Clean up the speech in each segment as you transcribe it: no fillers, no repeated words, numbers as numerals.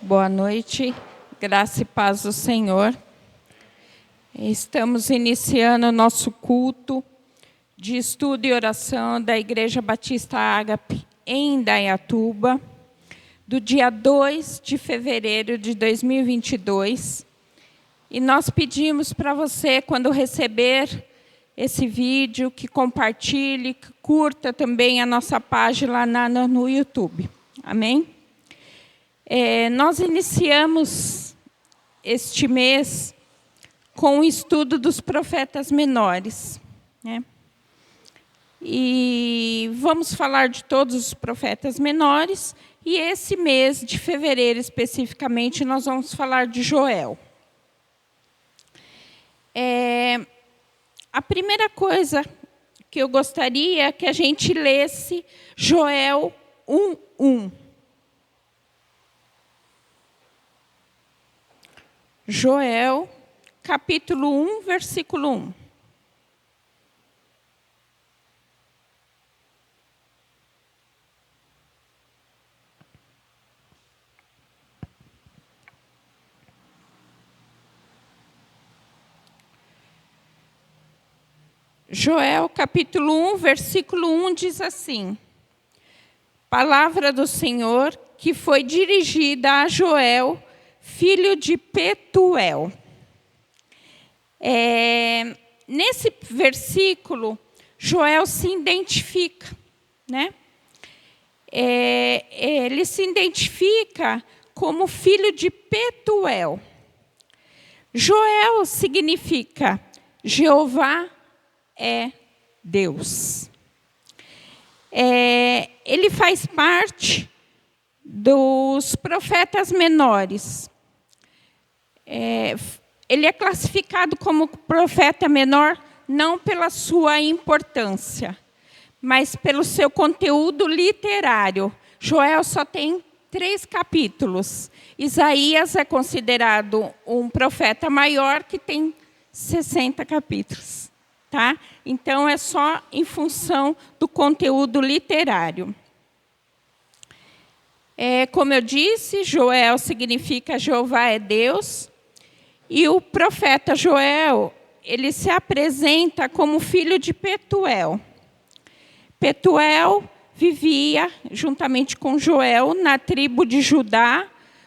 Boa noite, graça e paz do Senhor. Estamos iniciando o nosso culto de estudo e oração da Igreja Batista Ágape em Indaiatuba, do dia 2 de fevereiro de 2022. E nós pedimos para você, quando receber esse vídeo, que compartilhe, que curta também a nossa página lá no YouTube. Amém? Nós iniciamos este mês com o estudo dos profetas menores, né? E vamos falar de todos os profetas menores, e esse mês de fevereiro, especificamente, nós vamos falar de Joel. A primeira coisa que eu gostaria é que a gente lesse Joel 1:1. Joel, capítulo 1, versículo 1. Joel, capítulo 1, versículo 1, diz assim: Palavra do Senhor que foi dirigida a Joel, filho de Petuel. Nesse versículo, Joel se identifica, né? Ele se identifica como filho de Petuel. Joel significa Jeová é Deus. Ele faz parte dos profetas menores. Ele é classificado como profeta menor não pela sua importância, mas pelo seu conteúdo literário. Joel só tem 3 capítulos. Isaías é considerado um profeta maior que tem 60 capítulos. Tá? Então, é só em função do conteúdo literário. Como eu disse, Joel significa Jeová é Deus. E o profeta Joel, ele se apresenta como filho de Petuel. Petuel vivia, juntamente com Joel, na tribo de Judá,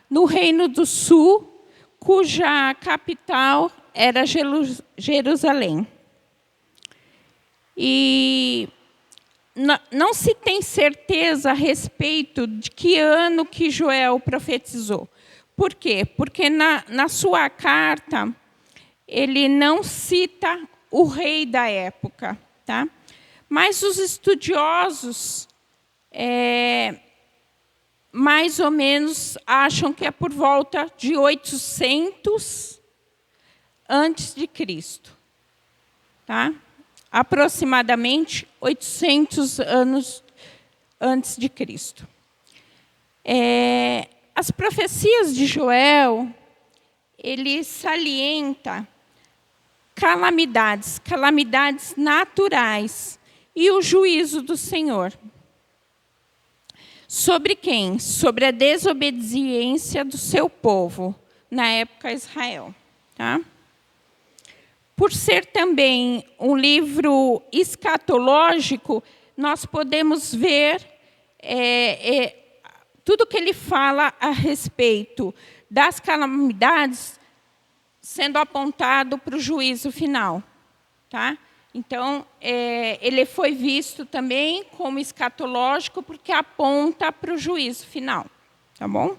no Reino do Sul, cuja capital era Jerusalém. E não se tem certeza a respeito de que ano que Joel profetizou. Por quê? Porque na sua carta, ele não cita o rei da época. Tá? Mas os estudiosos, mais ou menos, acham que é por volta de 800 antes de Cristo. Tá? Aproximadamente 800 anos antes de Cristo. As profecias de Joel, ele salienta calamidades naturais e o juízo do Senhor. Sobre quem? Sobre a desobediência do seu povo, na época Israel. Tá? Por ser também um livro escatológico, nós podemos ver tudo que ele fala a respeito das calamidades sendo apontado para o juízo final. Tá? Então, ele foi visto também como escatológico porque aponta para o juízo final. Tá bom?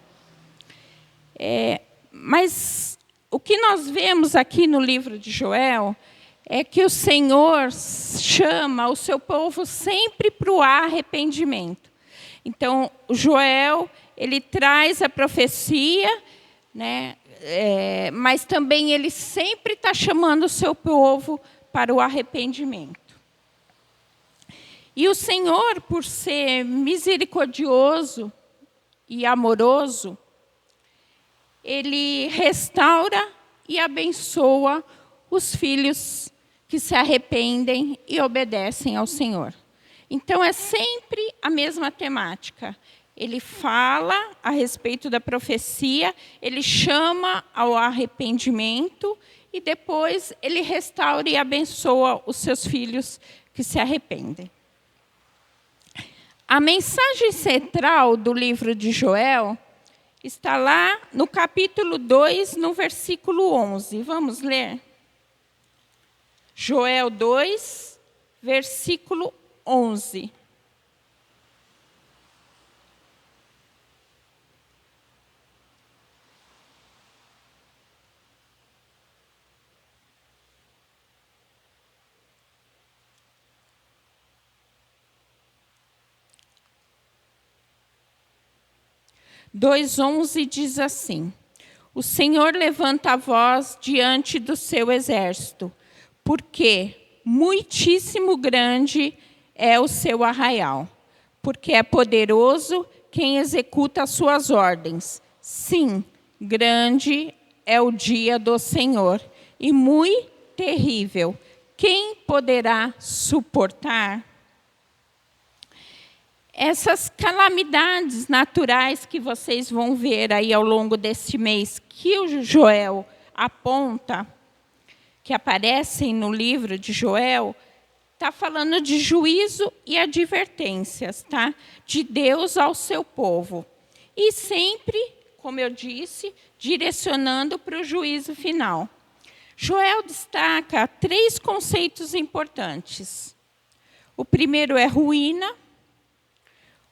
Mas o que nós vemos aqui no livro de Joel é que o Senhor chama o seu povo sempre para o arrependimento. Então, o Joel, ele traz a profecia, né? Mas também ele sempre está chamando o seu povo para o arrependimento. E o Senhor, por ser misericordioso e amoroso, ele restaura e abençoa os filhos que se arrependem e obedecem ao Senhor. Então, é sempre a mesma temática. ele fala a respeito da profecia, ele chama ao arrependimento e depois ele restaura e abençoa os seus filhos que se arrependem. A mensagem central do livro de Joel está lá no capítulo 2, no versículo 11. Vamos ler? Joel 2, versículo 11. Dois 11 diz assim: o Senhor levanta a voz diante do seu exército, porque muitíssimo grande é o seu arraial, porque é poderoso quem executa as suas ordens. Sim, grande é o dia do Senhor, e muito terrível. Quem poderá suportar? Essas calamidades naturais que vocês vão ver aí ao longo deste mês, que o Joel aponta, que aparecem no livro de Joel, está falando de juízo e advertências, tá? De Deus ao seu povo. E sempre, como eu disse, direcionando para o juízo final. Joel destaca 3 conceitos importantes. O primeiro é ruína,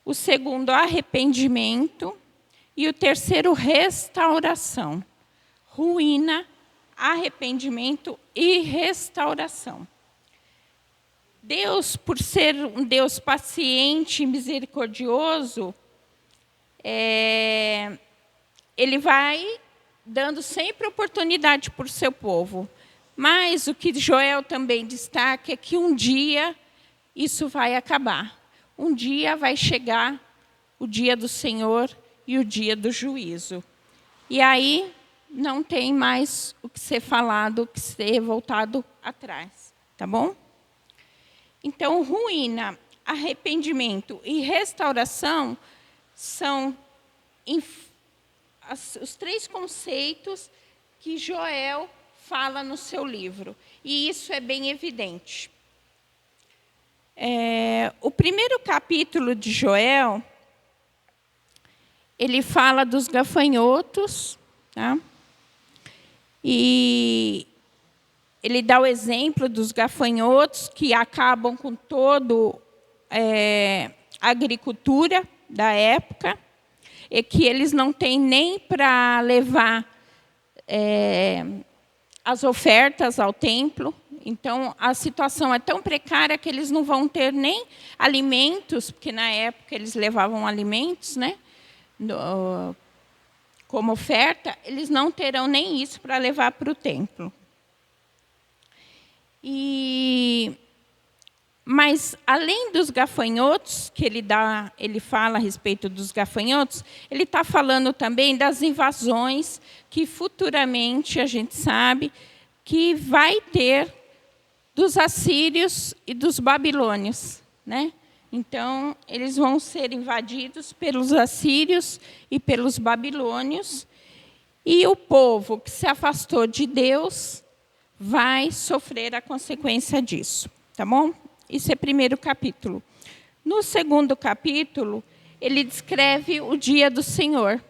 o segundo, arrependimento, e o terceiro, restauração. Ruína, arrependimento e restauração. Deus, por ser um Deus paciente e misericordioso, ele vai dando sempre oportunidade para o seu povo. Mas o que Joel também destaca é que um dia isso vai acabar. Um dia vai chegar o dia do Senhor e o dia do juízo. E aí não tem mais o que ser falado, o que ser voltado atrás. Tá bom? Então, ruína, arrependimento e restauração são os 3 conceitos que Joel fala no seu livro. E isso é bem evidente. O primeiro capítulo de Joel, ele fala dos gafanhotos, tá? E ele dá o exemplo dos gafanhotos que acabam com toda a agricultura da época, e que eles não têm nem para levar as ofertas ao templo. Então, a situação é tão precária que eles não vão ter nem alimentos, porque na época eles levavam alimentos, né, como oferta, eles não terão nem isso para levar para o templo. Mas, além dos gafanhotos, que ele fala a respeito dos gafanhotos, ele está falando também das invasões que futuramente a gente sabe que vai ter dos assírios e dos babilônios, né? Então, eles vão ser invadidos pelos assírios e pelos babilônios, e o povo que se afastou de Deus vai sofrer a consequência disso, tá bom? Isso é o primeiro capítulo. No segundo capítulo, ele descreve o dia do Senhor.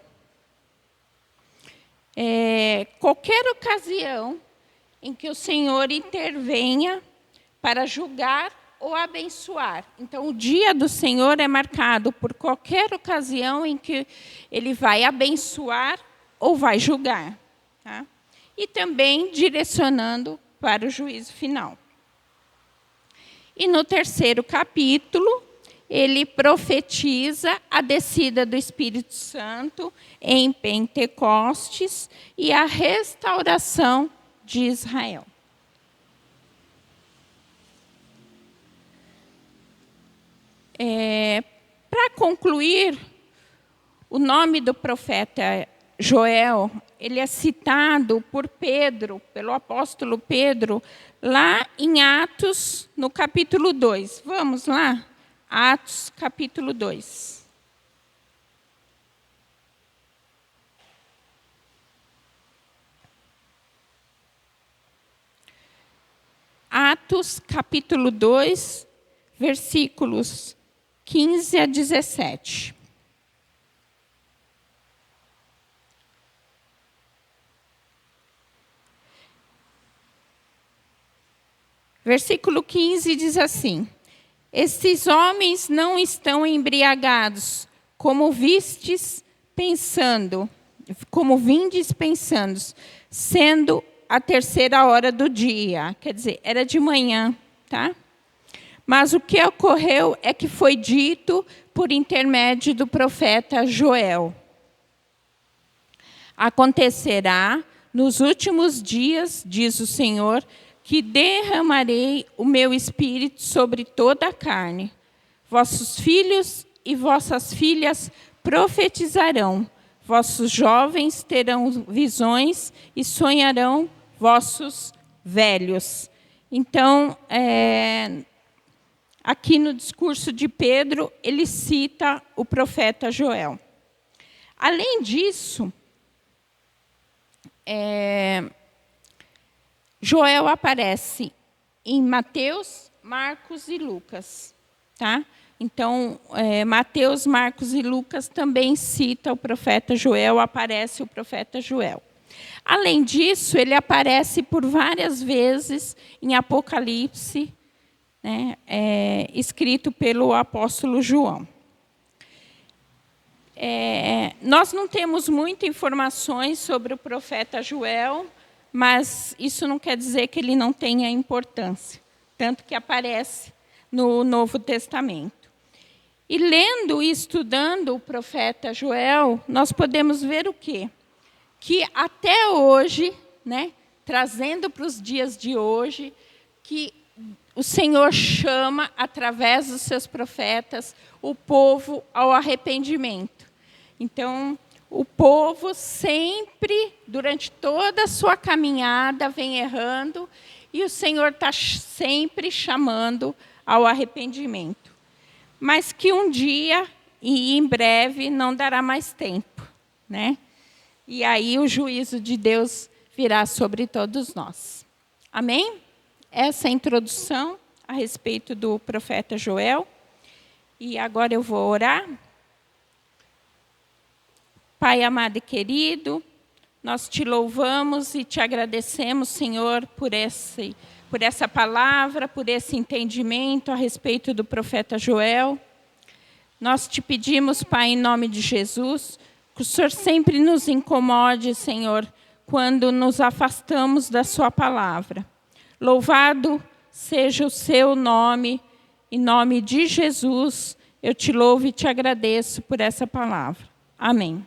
Qualquer ocasião em que o Senhor intervenha para julgar ou abençoar. Então, o dia do Senhor é marcado por qualquer ocasião em que ele vai abençoar ou vai julgar. Tá? E também direcionando para o juízo final. E no terceiro capítulo, ele profetiza a descida do Espírito Santo em Pentecostes e a restauração de Israel. Para concluir, o nome do profeta Joel, ele é citado por Pedro, pelo apóstolo Pedro, lá em Atos, no capítulo 2. Vamos lá? Atos, capítulo 2. Atos, capítulo 2, versículos 15 a 17. Versículo 15 diz assim: estes homens não estão embriagados, como vindes pensando, sendo a 3ª hora do dia. Quer dizer, era de manhã, tá? Mas o que ocorreu é que foi dito por intermédio do profeta Joel. Acontecerá nos últimos dias, diz o Senhor, que derramarei o meu espírito sobre toda a carne. Vossos filhos e vossas filhas profetizarão. Vossos jovens terão visões e sonharão vossos velhos. Então, aqui no discurso de Pedro, ele cita o profeta Joel. Além disso, Joel aparece em Mateus, Marcos e Lucas. Tá? Então, Mateus, Marcos e Lucas também citam o profeta Joel, aparece o profeta Joel. Além disso, ele aparece por várias vezes em Apocalipse, né, escrito pelo apóstolo João. Nós não temos muitas informações sobre o profeta Joel, mas isso não quer dizer que ele não tenha importância, tanto que aparece no Novo Testamento. E lendo e estudando o profeta Joel, nós podemos ver o quê? Que até hoje, né, trazendo para os dias de hoje, que o Senhor chama, através dos seus profetas, o povo ao arrependimento. Então, o povo sempre, durante toda a sua caminhada, vem errando, e o Senhor está sempre chamando ao arrependimento. Mas que um dia, e em breve, não dará mais tempo, né? E aí o juízo de Deus virá sobre todos nós. Amém? Essa é a introdução a respeito do profeta Joel. E agora eu vou orar. Pai amado e querido, nós te louvamos e te agradecemos, Senhor, por essa palavra, por esse entendimento a respeito do profeta Joel. Nós te pedimos, Pai, em nome de Jesus, que o Senhor sempre nos incomode, Senhor, quando nos afastamos da sua palavra. Louvado seja o seu nome, em nome de Jesus, eu te louvo e te agradeço por essa palavra. Amém.